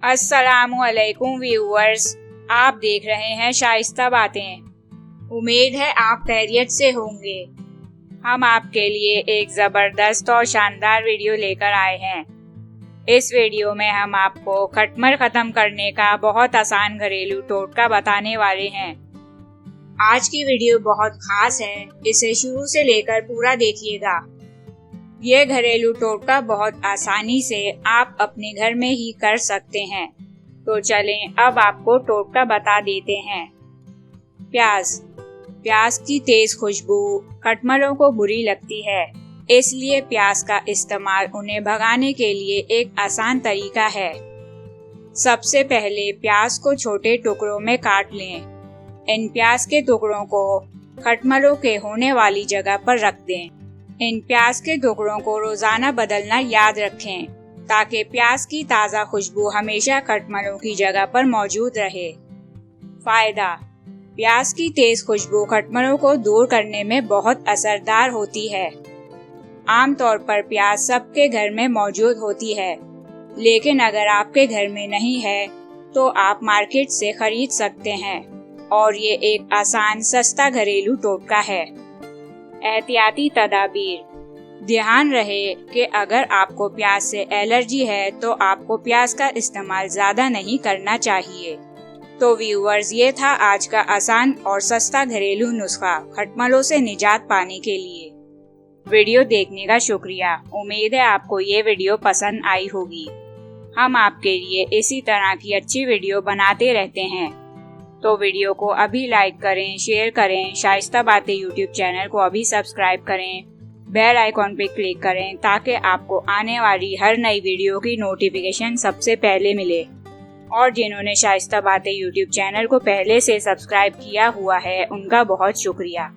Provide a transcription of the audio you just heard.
अस्सलामुअलैकुम व्यूअर्स, आप देख रहे हैं शाइस्ता बातें। उम्मीद है आप खैरियत से होंगे। हम आपके लिए एक ज़बरदस्त और शानदार वीडियो लेकर आए हैं। इस वीडियो में हम आपको खटमल ख़त्म करने का बहुत आसान घरेलू टोटका बताने वाले हैं। आज की वीडियो बहुत खास है, इसे शुरू से लेकर पूरा देखिएगा। ये घरेलू टोटका बहुत आसानी से आप अपने घर में ही कर सकते हैं। तो चलें अब आपको टोटका बता देते हैं। प्याज की तेज खुशबू खटमलों को बुरी लगती है, इसलिए प्याज का इस्तेमाल उन्हें भगाने के लिए एक आसान तरीका है। सबसे पहले प्याज को छोटे टुकड़ों में काट लें। इन प्याज के टुकड़ों को खटमलों के होने वाली जगह पर रख दें। इन प्याज के टुकड़ों को रोजाना बदलना याद रखें, ताकि प्याज की ताज़ा खुशबू हमेशा खटमलों की जगह पर मौजूद रहे। फायदा: प्याज की तेज खुशबू खटमलों को दूर करने में बहुत असरदार होती है। आमतौर पर प्याज सबके घर में मौजूद होती है, लेकिन अगर आपके घर में नहीं है तो आप मार्केट से खरीद सकते हैं और ये एक आसान सस्ता घरेलू टोटका है। एहतियाती तदाबीर: ध्यान रहे कि अगर आपको प्याज से एलर्जी है तो आपको प्याज का इस्तेमाल ज्यादा नहीं करना चाहिए। तो व्यूअर्स, ये था आज का आसान और सस्ता घरेलू नुस्खा खटमलों से निजात पाने के लिए। वीडियो देखने का शुक्रिया। उम्मीद है आपको ये वीडियो पसंद आई होगी। हम आपके लिए इसी तरह की अच्छी वीडियो बनाते रहते हैं। तो वीडियो को अभी लाइक करें, शेयर करें। शाइस्ता बातें यूट्यूब चैनल को अभी सब्सक्राइब करें। बेल आइकॉन पे क्लिक करें ताकि आपको आने वाली हर नई वीडियो की नोटिफिकेशन सबसे पहले मिले। और जिन्होंने शाइस्ता बातें यूट्यूब चैनल को पहले से सब्सक्राइब किया हुआ है, उनका बहुत शुक्रिया।